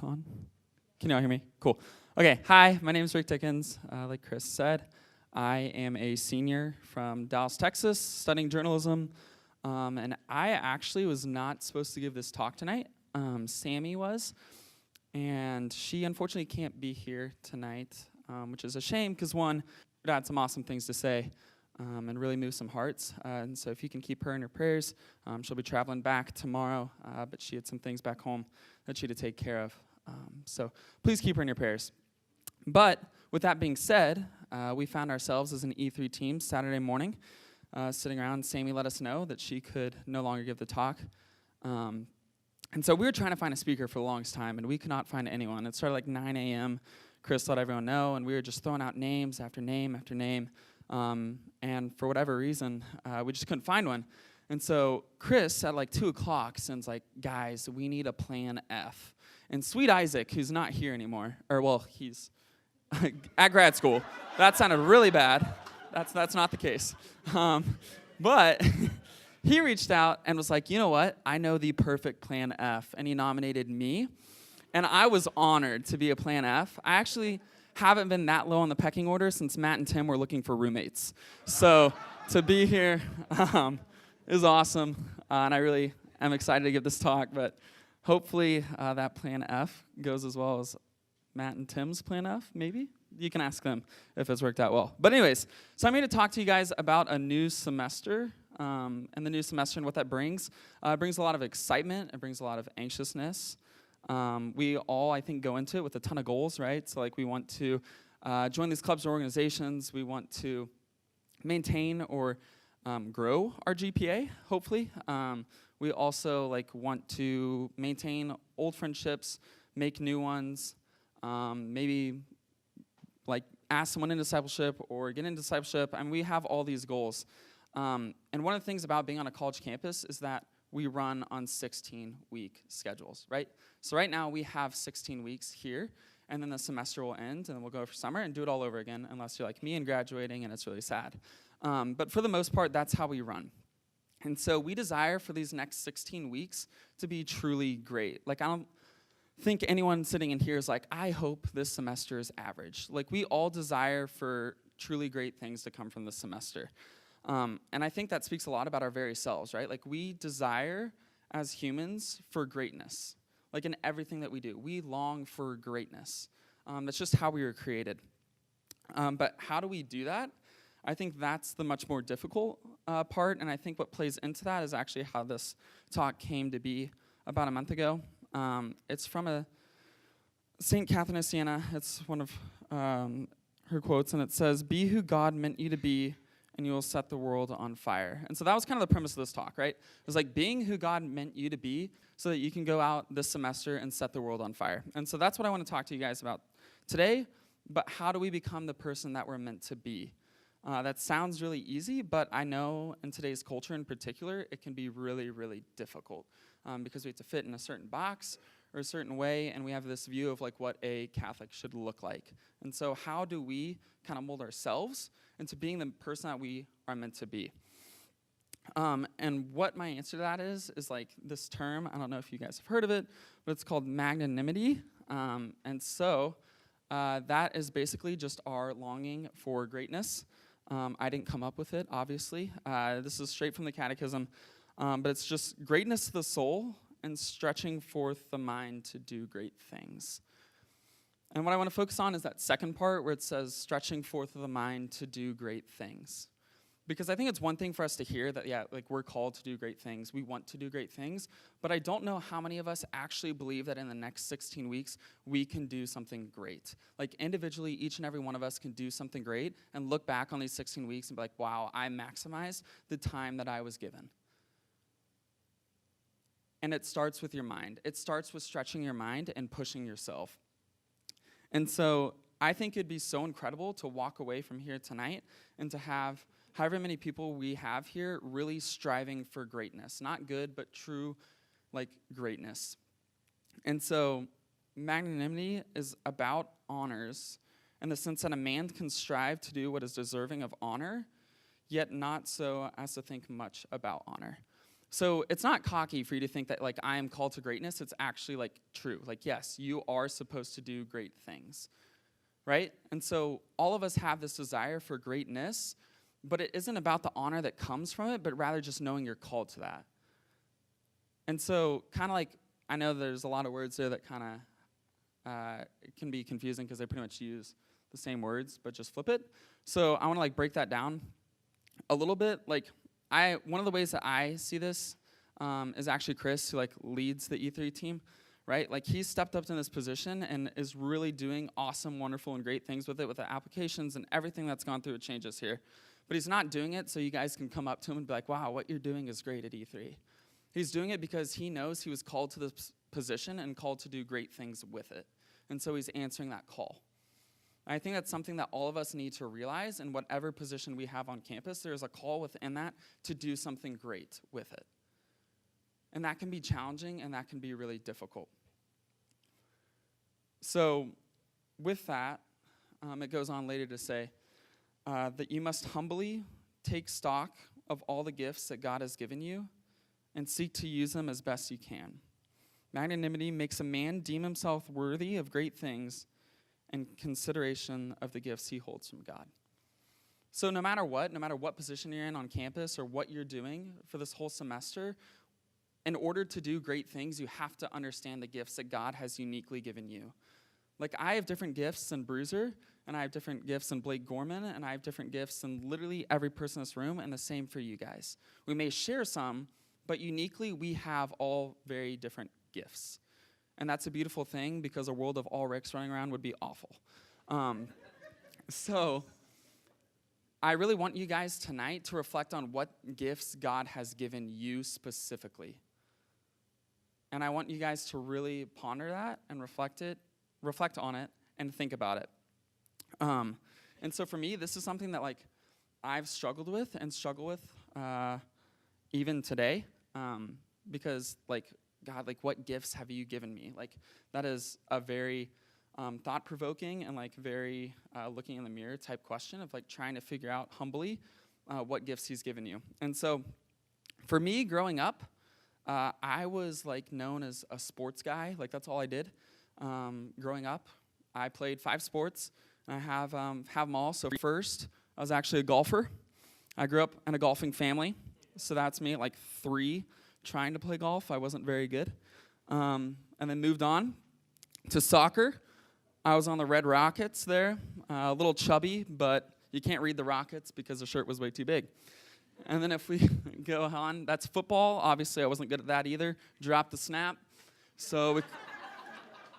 on? Can y'all hear me? Cool. Okay, hi, my name is Rick Dickens. Like Chris said, I am a senior from Dallas, Texas, studying journalism. And I actually was not supposed to give this talk tonight. Sammy was. And she unfortunately can't be here tonight, which is a shame because one, it had some awesome things to say and really move some hearts. And so if you can keep her in your prayers, she'll be traveling back tomorrow, but she had some things back home that she had to take care of. So please keep her in your prayers. But with that being said, we found ourselves as an E3 team Saturday morning, sitting around. Sammy let us know that she could no longer give the talk. And so we were trying to find a speaker for the longest time, and we could not find anyone. It started like 9 a.m. Chris let everyone know, and we were just throwing out names after name after name. And for whatever reason, we just couldn't find one. And so Chris at like 2 o'clock sends like, guys, we need a plan F. And Sweet Isaac, who's not here anymore, or well, he's at grad school. That sounded really bad. That's not the case. But he reached out and was like, you know what? I know the perfect plan F. And he nominated me. And I was honored to be a plan F. I actually haven't been that low on the pecking order since Matt and Tim were looking for roommates. So to be here is awesome. And I really am excited to give this talk. But hopefully that plan F goes as well as Matt and Tim's plan F, maybe? You can ask them if it's worked out well. But anyways, so I'm here to talk to you guys about a new semester and the new semester and what that brings. It brings a lot of excitement. It brings a lot of anxiousness. We all, I think, go into it with a ton of goals, right? So, like, we want to join these clubs or organizations. We want to maintain or grow our GPA, hopefully. We also, want to maintain old friendships, make new ones, maybe, ask someone in discipleship or get into discipleship. And we have all these goals. And one of the things about being on a college campus is that we run on 16-week schedules, right? So right now we have 16 weeks here, and then the semester will end, and then we'll go for summer and do it all over again, unless you're like me and graduating, and it's really sad. But for the most part, that's how we run. And so we desire for these next 16 weeks to be truly great. I don't think anyone sitting in here is like, I hope this semester is average. We all desire for truly great things to come from this semester. And I think that speaks a lot about our very selves, right? We desire as humans for greatness. In everything that we do, we long for greatness. That's just how we were created. But how do we do that? I think that's the much more difficult part, and I think what plays into that is actually how this talk came to be about a month ago. It's from a St. Catherine of Siena. It's one of her quotes, and it says, "Be who God meant you to be, and you will set the world on fire." And so that was kind of the premise of this talk, right? It was being who God meant you to be so that you can go out this semester and set the world on fire. And so that's what I want to talk to you guys about today, but how do we become the person that we're meant to be? That sounds really easy, but I know in today's culture in particular, it can be really, really difficult because we have to fit in a certain box or a certain way, and we have this view of what a Catholic should look like. And so how do we kind of mold ourselves into being the person that we are meant to be? And what my answer to that is this term, I don't know if you guys have heard of it, but it's called magnanimity. And so that is basically just our longing for greatness. I didn't come up with it, obviously. This is straight from the Catechism. But it's just greatness of the soul and stretching forth the mind to do great things. And what I want to focus on is that second part where it says stretching forth the mind to do great things. Because I think it's one thing for us to hear that, we're called to do great things. We want to do great things. But I don't know how many of us actually believe that in the next 16 weeks, we can do something great. Individually, each and every one of us can do something great and look back on these 16 weeks and be like, wow, I maximized the time that I was given. And it starts with your mind. It starts with stretching your mind and pushing yourself. And so I think it'd be so incredible to walk away from here tonight and to have however many people we have here really striving for greatness. Not good, but true, greatness. And so magnanimity is about honors in the sense that a man can strive to do what is deserving of honor, yet not so as to think much about honor. So it's not cocky for you to think that like I am called to greatness. It's actually like true. Like, yes, you are supposed to do great things, right? And so all of us have this desire for greatness, but it isn't about the honor that comes from it, but rather just knowing you're called to that. And so kind of like, I know there's a lot of words there that kind of can be confusing because they pretty much use the same words, but just flip it. So I want to like break that down a little bit. Like one of the ways that I see this is actually Chris, who like leads the E3 team, right? Like he's stepped up to this position and is really doing awesome, wonderful, and great things with it, with the applications and everything that's gone through changes here. But he's not doing it so you guys can come up to him and be like, wow, what you're doing is great at E3. He's doing it because he knows he was called to this position and called to do great things with it. And so he's answering that call. I think that's something that all of us need to realize. In whatever position we have on campus, there's a call within that to do something great with it. And that can be challenging, and that can be really difficult. So with that, it goes on later to say that you must humbly take stock of all the gifts that God has given you and seek to use them as best you can. Magnanimity makes a man deem himself worthy of great things and consideration of the gifts he holds from God. So no matter what position you're in on campus or what you're doing for this whole semester, in order to do great things, you have to understand the gifts that God has uniquely given you. Like I have different gifts than Bruiser, and I have different gifts than Blake Gorman, and I have different gifts than literally every person in this room, and the same for you guys. We may share some, but uniquely we have all very different gifts. And that's a beautiful thing because a world of all Ricks running around would be awful. So I really want you guys tonight to reflect on what gifts God has given you specifically. And I want you guys to really ponder that and reflect on it, and think about it. And so for me, this is something that like I've struggled with even today, because like, God, like what gifts have you given me? Like that is a very thought-provoking and like very looking in the mirror type question of like trying to figure out humbly what gifts he's given you. And so for me growing up, I was like known as a sports guy. Like that's all I did. Growing up, I played 5 sports, and I have them all. So first, I was actually a golfer. I grew up in a golfing family, so that's me at like 3 trying to play golf. I wasn't very good. And then moved on to soccer. I was on the Red Rockets there, a little chubby, but you can't read the Rockets because the shirt was way too big. And then if we go on, that's football. Obviously, I wasn't good at that either. Dropped the snap. So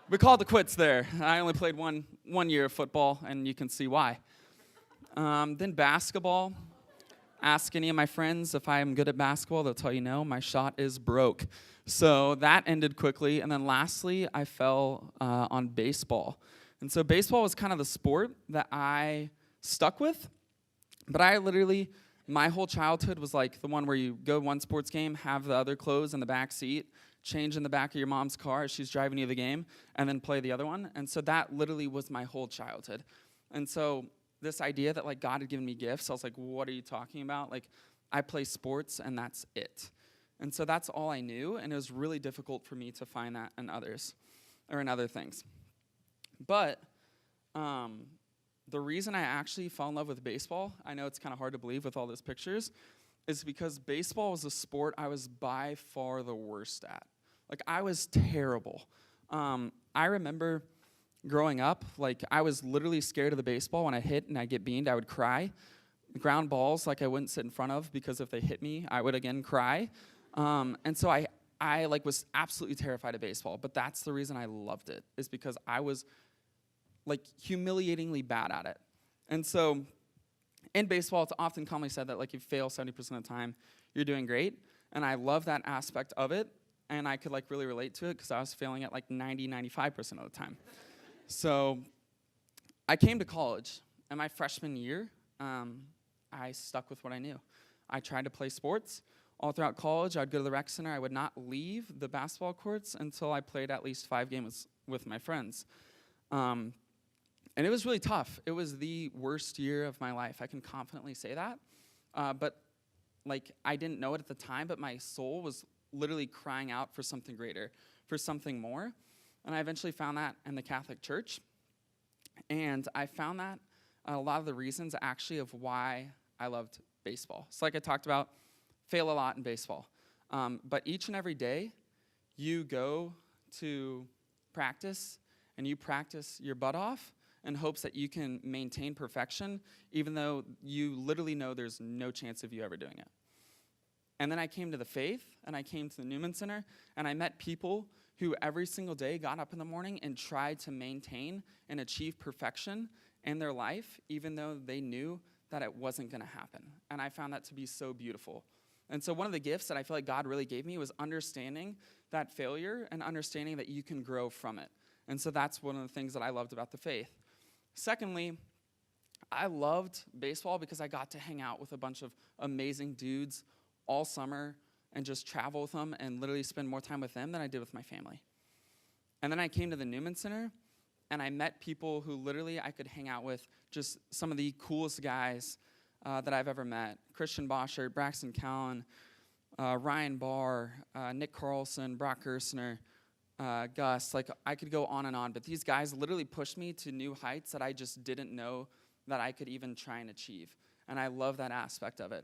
we called it quits there. I only played one year of football, and you can see why. Then basketball. Ask any of my friends if I'm good at basketball. They'll tell you no, my shot is broke. So that ended quickly. And then lastly, I fell on baseball. And so baseball was kind of the sport that I stuck with. But I literally, my whole childhood was like the one where you go to one sports game, have the other clothes in the back seat, change in the back of your mom's car as she's driving you to the game, and then play the other one. And so that literally was my whole childhood. And so this idea that like God had given me gifts, I was like, what are you talking about? Like I play sports and that's it. And so that's all I knew, and it was really difficult for me to find that in others or in other things. But the reason I actually fell in love with baseball, I know it's kind of hard to believe with all those pictures, is because baseball was a sport I was by far the worst at. Like I was terrible. I remember growing up, like I was literally scared of the baseball. When I hit and I get beamed, I would cry. Ground balls, like I wouldn't sit in front of because if they hit me, I would again cry. And so I like was absolutely terrified of baseball. But that's the reason I loved it, is because I was like humiliatingly bad at it. And so in baseball, it's often commonly said that like you fail 70% of the time, you're doing great. And I love that aspect of it. And I could like really relate to it because I was failing at like 95% of the time. So I came to college, and my freshman year, I stuck with what I knew. I tried to play sports. All throughout college, I'd go to the rec center. I would not leave the basketball courts until I played at least 5 games with my friends. And it was really tough. It was the worst year of my life. I can confidently say that. But like I didn't know it at the time, but my soul was literally crying out for something greater, for something more. And I eventually found that in the Catholic Church. And I found that a lot of the reasons actually of why I loved baseball. So like I talked about, fail a lot in baseball. But each and every day, you go to practice, and you practice your butt off in hopes that you can maintain perfection, even though you literally know there's no chance of you ever doing it. And then I came to the faith, and I came to the Newman Center, and I met people who every single day got up in the morning and tried to maintain and achieve perfection in their life, even though they knew that it wasn't going to happen. And I found that to be so beautiful. And so one of the gifts that I feel like God really gave me was understanding that failure and understanding that you can grow from it. And so that's one of the things that I loved about the faith. Secondly, I loved baseball because I got to hang out with a bunch of amazing dudes all summer and just travel with them and literally spend more time with them than I did with my family. And then I came to the Newman Center, and I met people who literally I could hang out with, just some of the coolest guys that I've ever met. Christian Boschert, Braxton Cowan, Ryan Barr, Nick Carlson, Brock Gerstner, Gus. Like, I could go on and on, but these guys literally pushed me to new heights that I just didn't know that I could even try and achieve. And I love that aspect of it.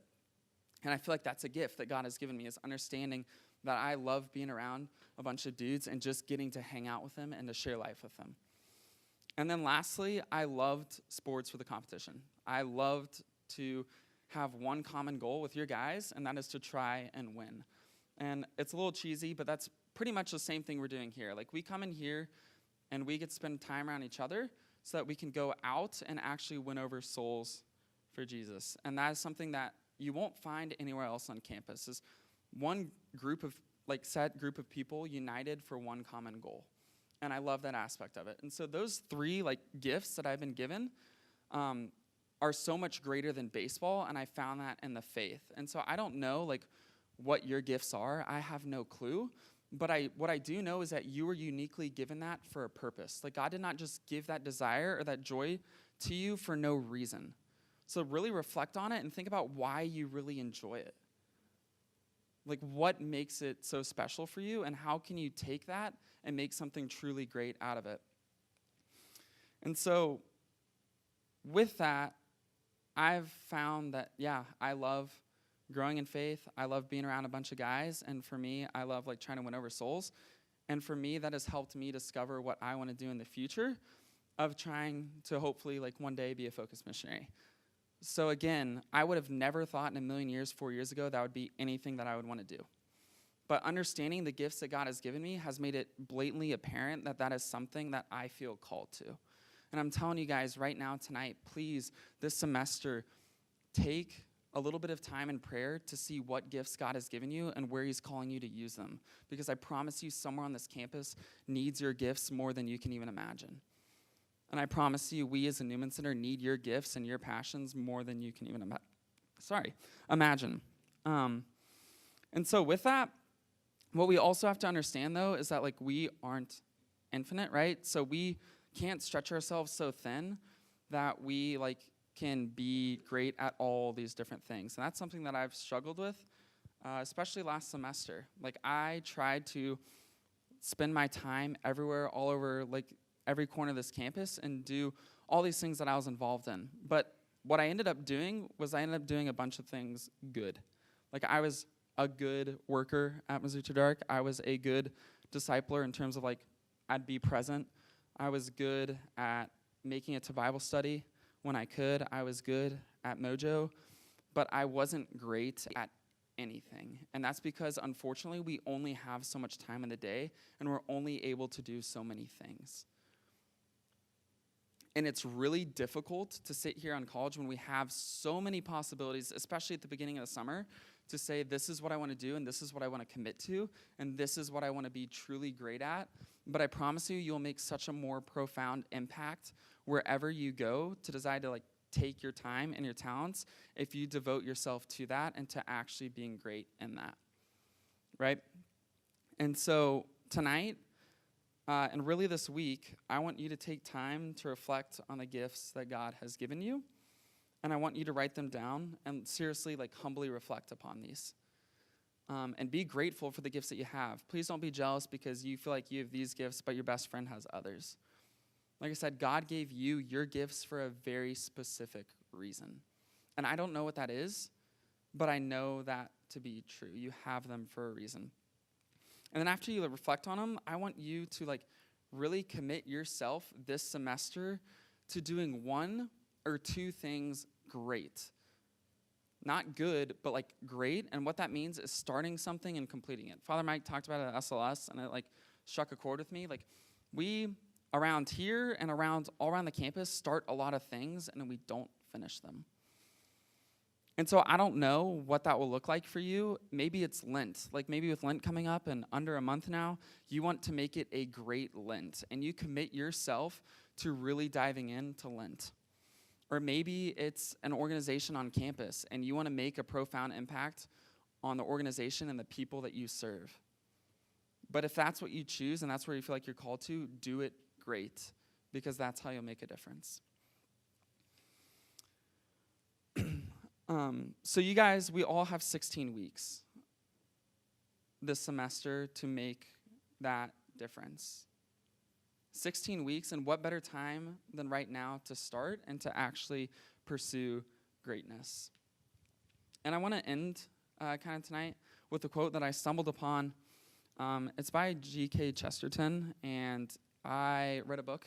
And I feel like that's a gift that God has given me, is understanding that I love being around a bunch of dudes and just getting to hang out with them and to share life with them. And then lastly, I loved sports with a competition. I loved to have one common goal with your guys, and that is to try and win. And it's a little cheesy, but that's pretty much the same thing we're doing here. Like, we come in here and we get to spend time around each other so that we can go out and actually win over souls for Jesus. And that is something that you won't find anywhere else on campus, is one group of, like, set group of people united for one common goal. And I love that aspect of it. And so those three, like, gifts that I've been given are so much greater than baseball, and I found that in the faith. And so I don't know, like, what your gifts are. I have no clue. But what I do know is that you were uniquely given that for a purpose. Like, God did not just give that desire or that joy to you for no reason. So really reflect on it and think about why you really enjoy it. Like, what makes it so special for you, and how can you take that and make something truly great out of it? And so with that, I've found that, yeah, I love growing in faith. I love being around a bunch of guys. And for me, I love, like, trying to win over souls. And for me, that has helped me discover what I want to do in the future, of trying to hopefully, like, one day be a focused missionary. So again, I would have never thought in a million years, 4 years ago, that would be anything that I would want to do. But understanding the gifts that God has given me has made it blatantly apparent that that is something that I feel called to. And I'm telling you guys right now, tonight, please, this semester, take a little bit of time in prayer to see what gifts God has given you and where he's calling you to use them. Because I promise you, somewhere on this campus needs your gifts more than you can even imagine. And I promise you, we as a Newman Center need your gifts and your passions more than you can even imagine. And so with that, what we also have to understand, though, is that, like, we aren't infinite, right? So we can't stretch ourselves so thin that we, like, can be great at all these different things. And that's something that I've struggled with, especially last semester. Like, I tried to spend my time everywhere, all over, like, every corner of this campus and do all these things that I was involved in. But what I ended up doing was I ended up doing a bunch of things good. Like, I was a good worker at Mizzou to Dark. I was a good discipler in terms of, like, I'd be present. I was good at making it to Bible study when I could. I was good at Mojo, but I wasn't great at anything. And that's because, unfortunately, we only have so much time in the day, and we're only able to do so many things. And it's really difficult to sit here on college when we have so many possibilities, especially at the beginning of the summer, to say, this is what I want to do, and this is what I want to commit to, and this is what I want to be truly great at. But I promise you, you'll make such a more profound impact wherever you go to decide to, like, take your time and your talents if you devote yourself to that and to actually being great in that, right? And so tonight, and really this week, I want you to take time to reflect on the gifts that God has given you And I want you to write them down and seriously, like, humbly reflect upon these. And be grateful for the gifts that you have. Please don't be jealous because you feel like you have these gifts, but your best friend has others. Like I said, God gave you your gifts for a very specific reason. And I don't know what that is, but I know that to be true. You have them for a reason. And then after you reflect on them, I want you to, like, really commit yourself this semester to doing one or two things great. Not good, but, like, great. And what that means is starting something and completing it. Father Mike talked about it at SLS, and it, like, struck a chord with me. Like, we around here and all around the campus start a lot of things, and we don't finish them. And so I don't know what that will look like for you. Maybe it's Lent. Like, maybe with Lent coming up in under a month now, you want to make it a great Lent, and you commit yourself to really diving into Lent. Or maybe it's an organization on campus, and you want to make a profound impact on the organization and the people that you serve. But if that's what you choose and that's where you feel like you're called to, do it great, because that's how you'll make a difference. So you guys, we all have 16 weeks this semester to make that difference. 16 weeks, and what better time than right now to start and to actually pursue greatness. And I want to end kind of tonight with a quote that I stumbled upon. It's by G.K. Chesterton, and I read a book.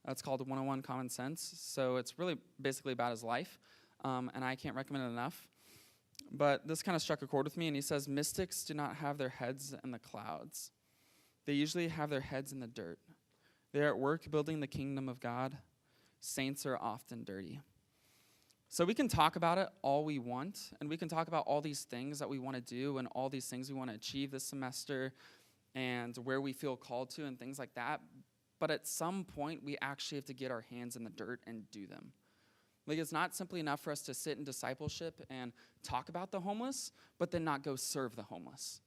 It's called 101 Common Sense. So it's really basically about his life, and I can't recommend it enough. But this kind of struck a chord with me, and he says, mystics do not have their heads in the clouds. They usually have their heads in the dirt. They are at work building the kingdom of God. Saints are often dirty. So we can talk about it all we want, and we can talk about all these things that we want to do and all these things we want to achieve this semester and where we feel called to and things like that. But at some point, we actually have to get our hands in the dirt and do them. Like, it's not simply enough for us to sit in discipleship and talk about the homeless, but then not go serve the homeless.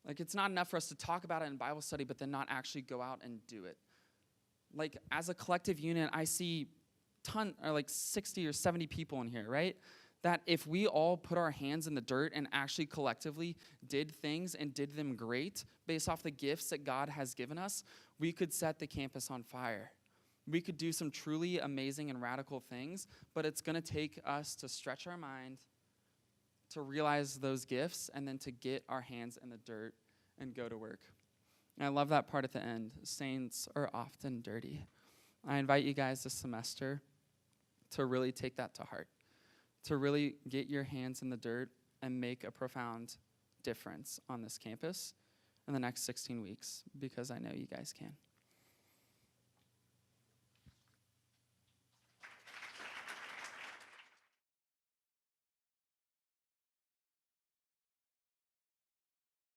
Like, it's not enough for us to talk about it in Bible study, but then not actually go out and do it. Like, as a collective unit, I see 60 or 70 people in here, right? That if we all put our hands in the dirt and actually collectively did things and did them great based off the gifts that God has given us, we could set the campus on fire. We could do some truly amazing and radical things, but it's going to take us to stretch our mind, to realize those gifts, and then to get our hands in the dirt and go to work. And I love that part at the end. Saints are often dirty. I invite you guys this semester to really take that to heart, to really get your hands in the dirt and make a profound difference on this campus in the next 16 weeks, because I know you guys can.